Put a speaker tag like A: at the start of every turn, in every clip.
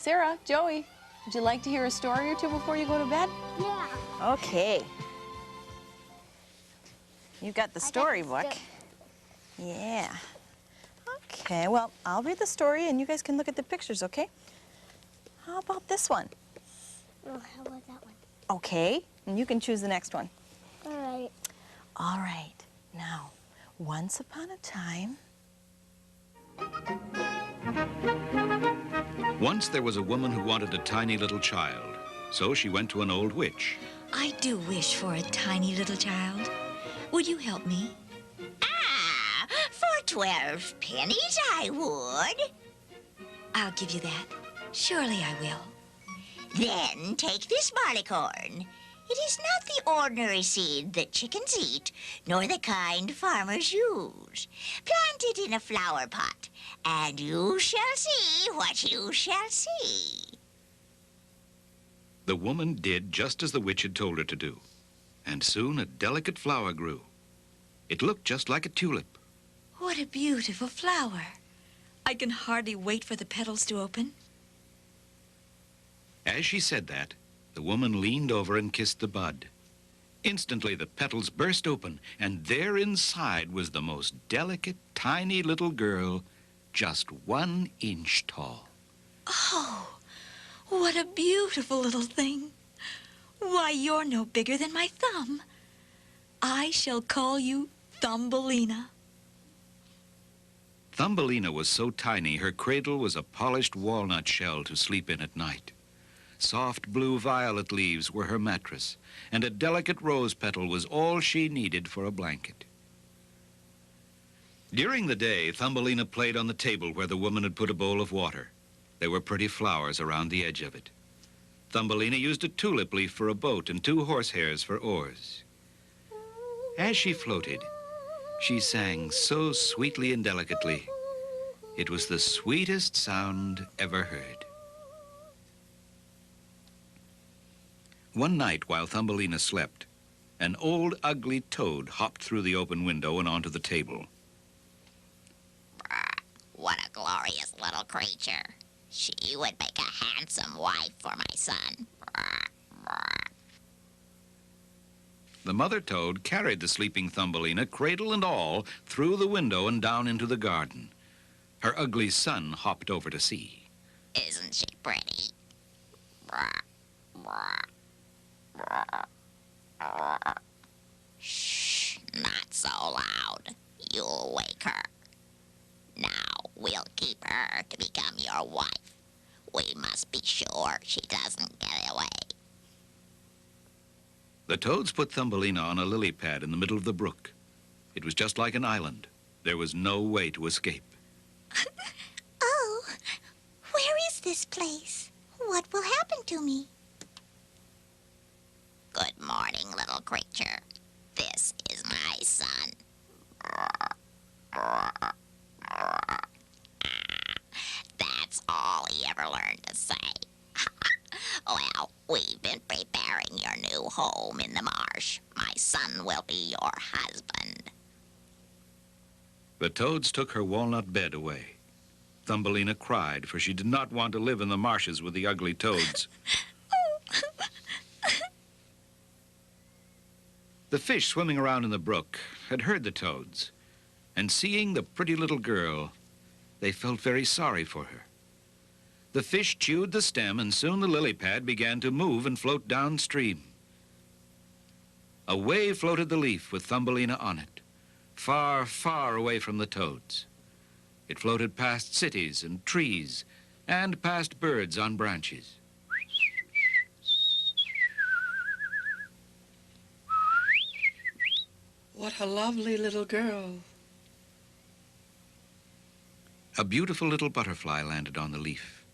A: Sarah, Joey, would you like to hear a story or two before you go to bed?
B: Yeah.
C: Okay. You got the storybook. Yeah. Okay, well, I'll read the story and you guys can look at the pictures, okay? How about this one?
B: Oh, how about that one?
C: Okay, and you can choose the next one.
B: All right.
C: All right. Now, once upon a time...
D: Once there was a woman who wanted a tiny little child, so she went to an old witch.
E: I do wish for a tiny little child. Would you help me?
F: Ah, for 12 pennies I would.
E: I'll give you that. Surely I will.
F: Then take this barley corn. It is not the ordinary seed that chickens eat, nor the kind farmers use. Plant it in a flower pot, and you shall see what you shall see.
D: The woman did just as the witch had told her to do, and soon a delicate flower grew. It looked just like a tulip.
E: What a beautiful flower. I can hardly wait for the petals to open.
D: As she said that, the woman leaned over and kissed the bud. Instantly, the petals burst open, and there inside was the most delicate, tiny little girl, just 1 inch tall.
E: Oh, what a beautiful little thing. Why, you're no bigger than my thumb. I shall call you Thumbelina.
D: Thumbelina was so tiny, her cradle was a polished walnut shell to sleep in at night. Soft blue violet leaves were her mattress, and a delicate rose petal was all she needed for a blanket. During the day, Thumbelina played on the table where the woman had put a bowl of water. There were pretty flowers around the edge of it. Thumbelina used a tulip leaf for a boat and 2 horsehairs for oars. As she floated, she sang so sweetly and delicately. It was the sweetest sound ever heard. One night, while Thumbelina slept, an old ugly toad hopped through the open window and onto the table.
F: What a glorious little creature. She would make a handsome wife for my son.
D: The mother toad carried the sleeping Thumbelina, cradle and all, through the window and down into the garden. Her ugly son hopped over to see.
F: Isn't she pretty? Shh, not so loud. You'll wake her. Now, we'll keep her to become your wife. We must be sure she doesn't get away.
D: The toads put Thumbelina on a lily pad in the middle of the brook. It was just like an island. There was no way to escape.
B: Oh, where is this place? What will happen to me?
F: Good morning, little creature. This is my son. That's all he ever learned to say. Well, we've been preparing your new home in the marsh. My son will be your husband.
D: The toads took her walnut bed away. Thumbelina cried, for she did not want to live in the marshes with the ugly toads. The fish swimming around in the brook had heard the toads, and seeing the pretty little girl, they felt very sorry for her. The fish chewed the stem, and soon the lily pad began to move and float downstream. Away floated the leaf with Thumbelina on it, far, far away from the toads. It floated past cities and trees, and past birds on branches.
G: What a lovely little girl.
D: A beautiful little butterfly landed on the leaf.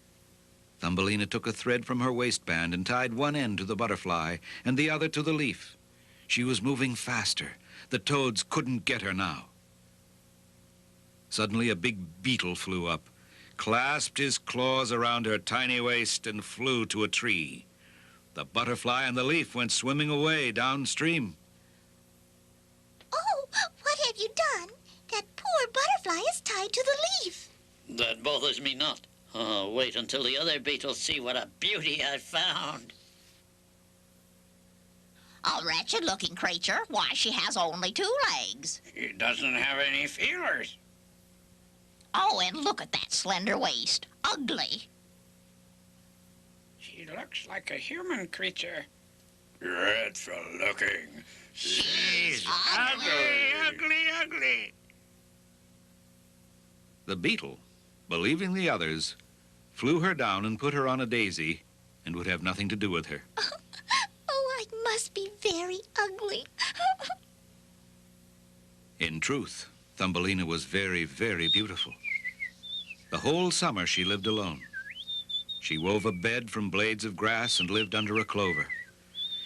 D: Thumbelina took a thread from her waistband and tied one end to the butterfly and the other to the leaf. She was moving faster. The toads couldn't get her now. Suddenly, a big beetle flew up, clasped his claws around her tiny waist, and flew to a tree. The butterfly and the leaf went swimming away downstream.
B: Oh, what have you done? That poor butterfly is tied to the leaf.
H: That bothers me not. Oh, wait until the other beetles see what a beauty I've found.
F: A wretched-looking creature. Why, she has only 2 legs.
H: He doesn't have any feelers.
F: Oh, and look at that slender waist. Ugly.
H: She looks like a human creature. Dreadful looking.
F: She's
H: ugly.
D: The beetle, believing the others, flew her down and put her on a daisy and would have nothing to do with her.
B: Oh, I must be very ugly.
D: In truth, Thumbelina was very, very beautiful. The whole summer she lived alone. She wove a bed from blades of grass and lived under a clover.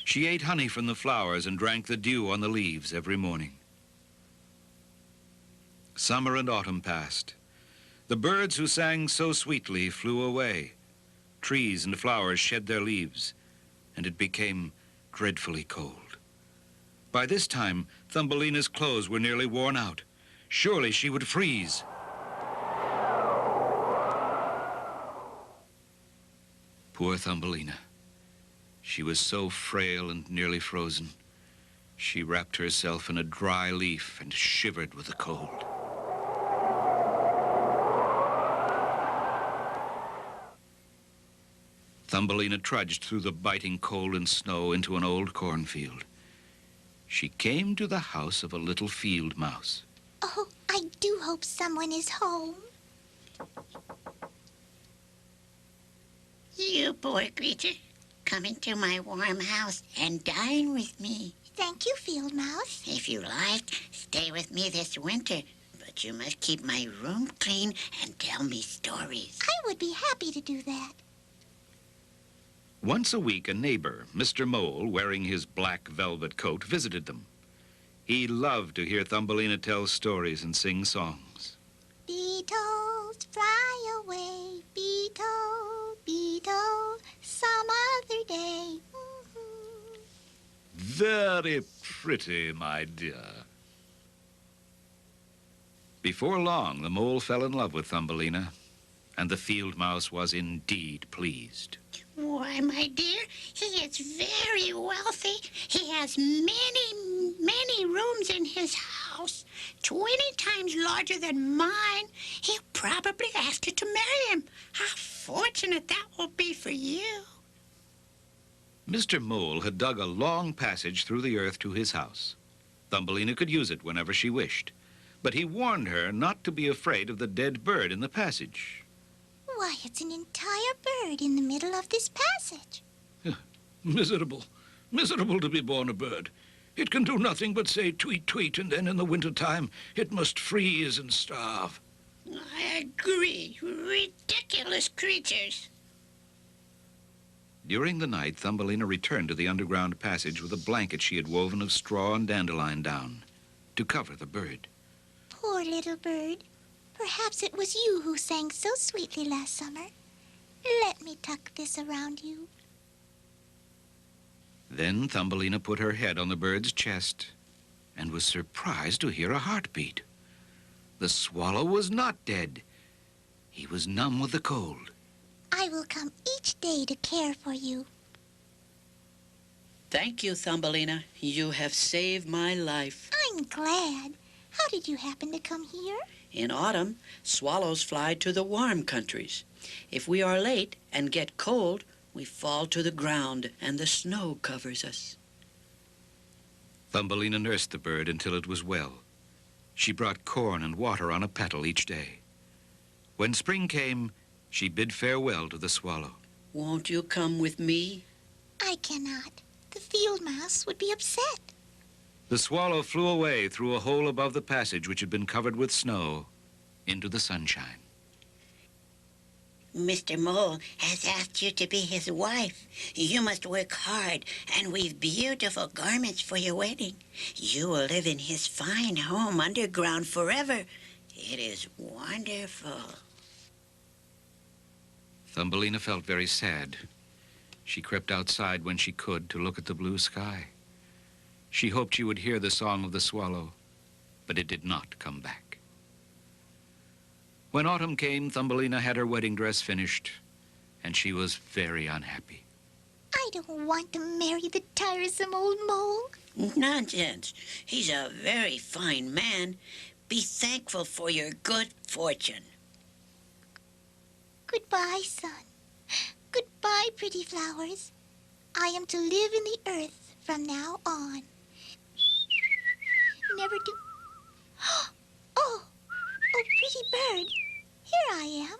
D: She ate honey from the flowers and drank the dew on the leaves every morning. Summer and autumn passed. The birds who sang so sweetly flew away. Trees and flowers shed their leaves, and it became dreadfully cold. By this time, Thumbelina's clothes were nearly worn out. Surely she would freeze. Poor Thumbelina. She was so frail and nearly frozen. She wrapped herself in a dry leaf and shivered with the cold. Thumbelina trudged through the biting cold and snow into an old cornfield. She came to the house of a little field mouse.
B: Oh, I do hope someone is home.
I: You poor creature, come into my warm house and dine with me.
B: Thank you, Field Mouse.
I: If you like, stay with me this winter, but you must keep my room clean and tell me stories.
B: I would be happy to do that.
D: Once a week, a neighbor, Mr. Mole, wearing his black velvet coat, visited them. He loved to hear Thumbelina tell stories and sing songs.
B: Beetles, fly away. Beetle, beetle, some other day.
D: Very pretty, my dear. Before long, the mole fell in love with Thumbelina, and the field mouse was indeed pleased.
I: Why, my dear, he is very wealthy. He has many, many rooms in his house, 20 times larger than mine. He'll probably ask you to marry him. How fortunate that will be for you.
D: Mr. Mole had dug a long passage through the earth to his house. Thumbelina could use it whenever she wished, but he warned her not to be afraid of the dead bird in the passage.
B: Why, it's an entire bird in the middle of this passage.
J: Miserable. Miserable to be born a bird. It can do nothing but say tweet, tweet, and then in the winter-time it must freeze and starve.
I: I agree. Ridiculous creatures.
D: During the night, Thumbelina returned to the underground passage with a blanket she had woven of straw and dandelion down to cover the bird.
B: Poor little bird. Perhaps it was you who sang so sweetly last summer. Let me tuck this around you.
D: Then Thumbelina put her head on the bird's chest and was surprised to hear a heartbeat. The swallow was not dead. He was numb with the cold.
B: I will come each day to care for you.
G: Thank you, Thumbelina. You have saved my life.
B: I'm glad. How did you happen to come here?
G: In autumn, swallows fly to the warm countries. If we are late and get cold, we fall to the ground and the snow covers us.
D: Thumbelina nursed the bird until it was well. She brought corn and water on a petal each day. When spring came, she bid farewell to the swallow.
G: Won't you come with me?
B: I cannot. The field mouse would be upset.
D: The swallow flew away through a hole above the passage, which had been covered with snow, into the sunshine.
I: Mr. Mole has asked you to be his wife. You must work hard and weave beautiful garments for your wedding. You will live in his fine home underground forever. It is wonderful.
D: Thumbelina felt very sad. She crept outside when she could to look at the blue sky. She hoped she would hear the song of the swallow, but it did not come back. When autumn came, Thumbelina had her wedding dress finished, and she was very unhappy.
B: I don't want to marry the tiresome old mole.
G: Nonsense. He's a very fine man. Be thankful for your good fortune.
B: Goodbye, son. Goodbye, pretty flowers. I am to live in the earth from now on. Never to... Oh, pretty bird. Here I am.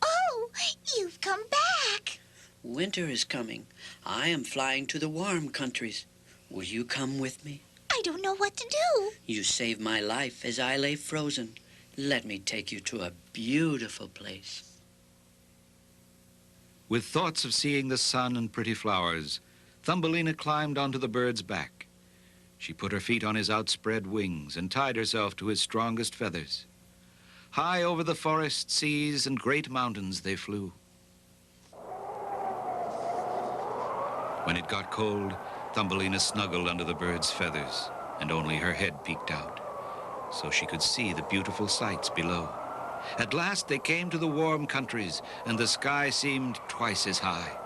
B: Oh, you've come back.
G: Winter is coming. I am flying to the warm countries. Will you come with me?
B: I don't know what to do.
G: You saved my life as I lay frozen. Let me take you to a beautiful place.
D: With thoughts of seeing the sun and pretty flowers, Thumbelina climbed onto the bird's back. She put her feet on his outspread wings and tied herself to his strongest feathers. High over the forest, seas, and great mountains they flew. When it got cold, Thumbelina snuggled under the bird's feathers, and only her head peeked out, so she could see the beautiful sights below. At last they came to the warm countries, and the sky seemed twice as high.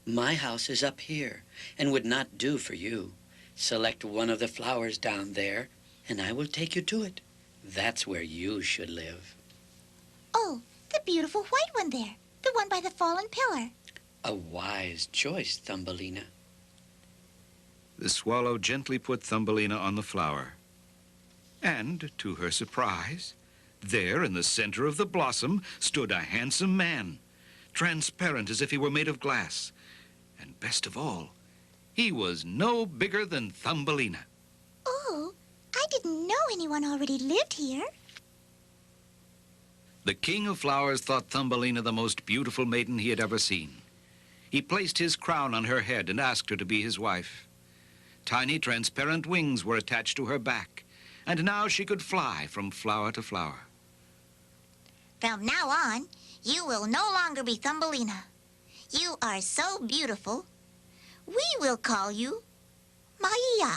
G: My house is up here and would not do for you. Select one of the flowers down there, and I will take you to it. That's where you should live.
B: Oh, the beautiful white one there. The one by the fallen pillar.
G: A wise choice, Thumbelina.
D: The swallow gently put Thumbelina on the flower. And, to her surprise, there in the center of the blossom stood a handsome man, transparent as if he were made of glass. And best of all, he was no bigger than Thumbelina.
B: Oh, I didn't know anyone already lived here.
D: The King of Flowers thought Thumbelina the most beautiful maiden he had ever seen. He placed his crown on her head and asked her to be his wife. Tiny transparent wings were attached to her back, and now she could fly from flower to flower.
F: From now on, you will no longer be Thumbelina. You are so beautiful, we will call you Maia,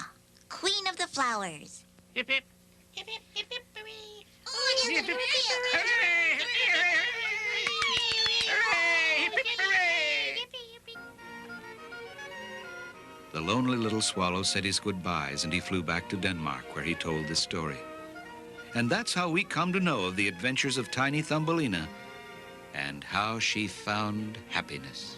F: Queen of the Flowers.
H: Hip hip.
I: Hip, hip, hip, hip, hooray.
B: Oh,
H: Hip, hip. Hooray! Hooray! Hip, hip, hooray!
D: The lonely little swallow said his goodbyes, and he flew back to Denmark, where he told this story. And that's how we come to know of the adventures of tiny Thumbelina and how she found happiness.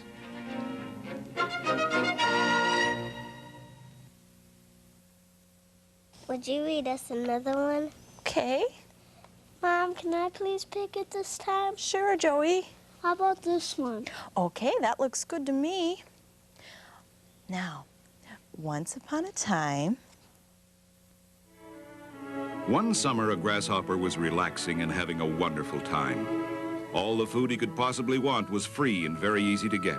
K: Would you read us another one?
C: Okay.
K: Mom, can I please pick it this time?
C: Sure, Joey.
K: How about this one?
C: Okay, that looks good to me. Now, once upon a time...
L: One summer, a grasshopper was relaxing and having a wonderful time. All the food he could possibly want was free and very easy to get.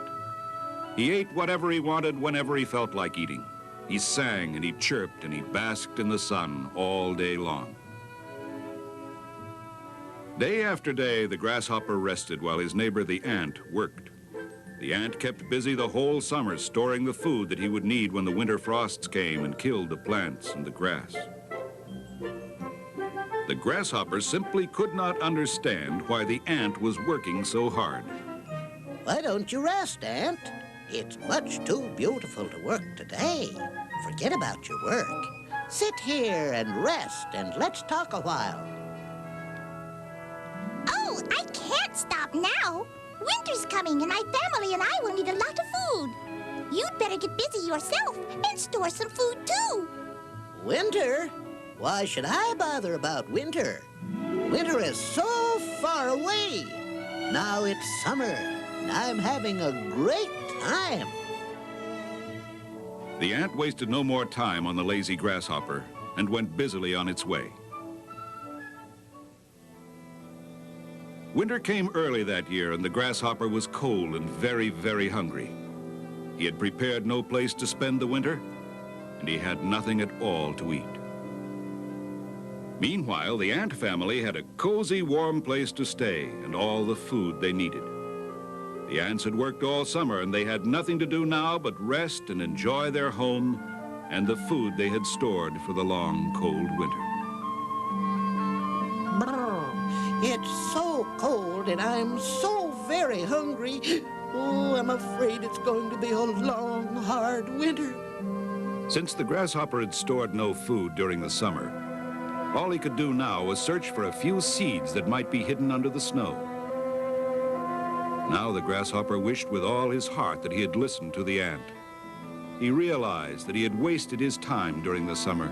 L: He ate whatever he wanted whenever he felt like eating. He sang and he chirped and he basked in the sun all day long. Day after day, the grasshopper rested while his neighbor the ant worked. The ant kept busy the whole summer storing the food that he would need when the winter frosts came and killed the plants and the grass. The grasshopper simply could not understand why the ant was working so hard.
M: Why don't you rest, Ant? It's much too beautiful to work today. Forget about your work. Sit here and rest, and let's talk a while.
B: Oh, I can't stop now. Winter's coming, and my family and I will need a lot of food. You'd better get busy yourself and store some food, too.
M: Winter? Why should I bother about winter? Winter is so far away. Now it's summer, and I'm having a great time.
L: The ant wasted no more time on the lazy grasshopper and went busily on its way. Winter came early that year, and the grasshopper was cold and very, very hungry. He had prepared no place to spend the winter, and he had nothing at all to eat. Meanwhile, the ant family had a cozy, warm place to stay and all the food they needed. The ants had worked all summer, and they had nothing to do now but rest and enjoy their home and the food they had stored for the long, cold winter.
M: and I'm so very hungry. Oh, I'm afraid it's going to be a long, hard winter.
L: Since the grasshopper had stored no food during the summer, all he could do now was search for a few seeds that might be hidden under the snow. Now the grasshopper wished with all his heart that he had listened to the ant. He realized that he had wasted his time during the summer.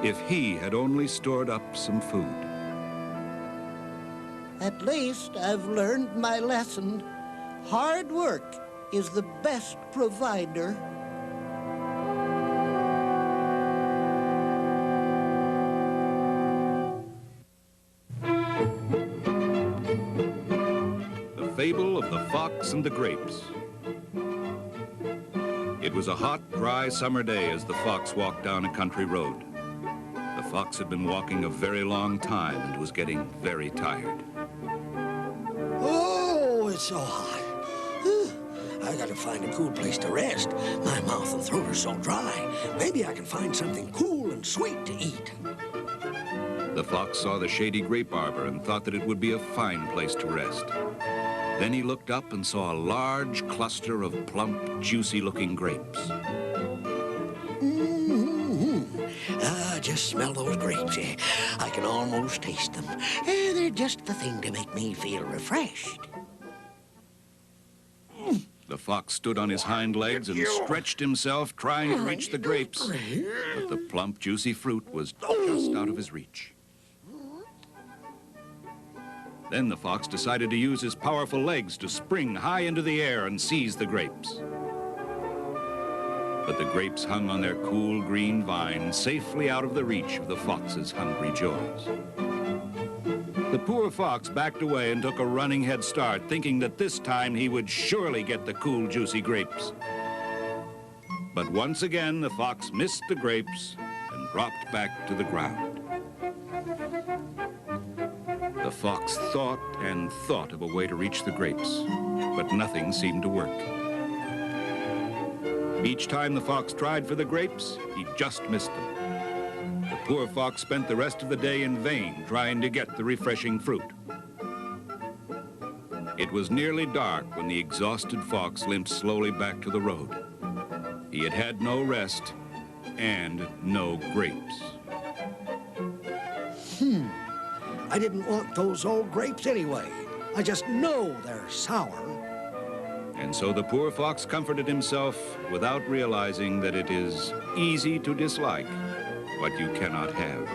L: If he had only stored up some food.
M: At least I've learned my lesson. Hard work is the best provider.
L: The Fable of the Fox and the Grapes. It was a hot, dry summer day as the fox walked down a country road. The fox had been walking a very long time and was getting very tired.
N: Oh, it's so hot. I gotta find a cool place to rest. My mouth and throat are so dry. Maybe I can find something cool and sweet to eat.
L: The fox saw the shady grape arbor and thought that it would be a fine place to rest. Then he looked up and saw a large cluster of plump, juicy-looking grapes.
N: Just smell those grapes. I can almost taste them. They're just the thing to make me feel refreshed.
L: The fox stood on his hind legs and stretched himself, trying to reach the grapes. But the plump, juicy fruit was just out of his reach. Then the fox decided to use his powerful legs to spring high into the air and seize the grapes. But the grapes hung on their cool green vine, safely out of the reach of the fox's hungry jaws. The poor fox backed away and took a running head start, thinking that this time he would surely get the cool, juicy grapes. But once again, the fox missed the grapes and dropped back to the ground. The fox thought and thought of a way to reach the grapes, but nothing seemed to work. Each time the fox tried for the grapes, he just missed them. The poor fox spent the rest of the day in vain trying to get the refreshing fruit. It was nearly dark when the exhausted fox limped slowly back to the road. He had had no rest and no grapes.
N: I didn't want those old grapes anyway. I just know they're sour.
L: And so the poor fox comforted himself without realizing that it is easy to dislike what you cannot have.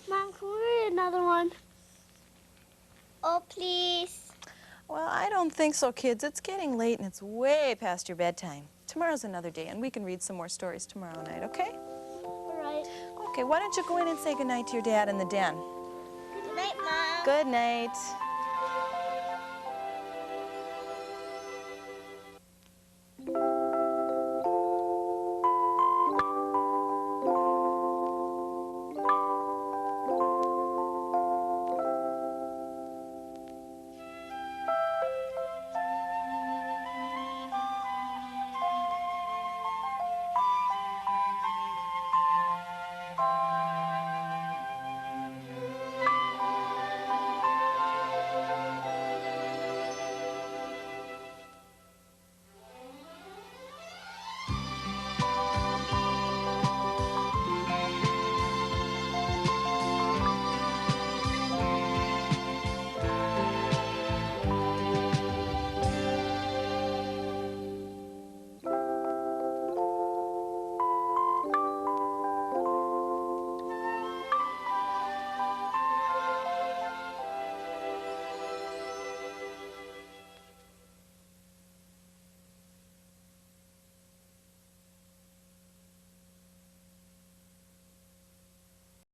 K: Mom, can we read another one? Oh, please.
C: Well, I don't think so, kids. It's getting late and it's way past your bedtime. Tomorrow's another day, and we can read some more stories tomorrow night, okay?
K: All right.
C: Okay, why don't you go in and say goodnight to your dad in the den?
K: Good night, Mom.
C: Good night.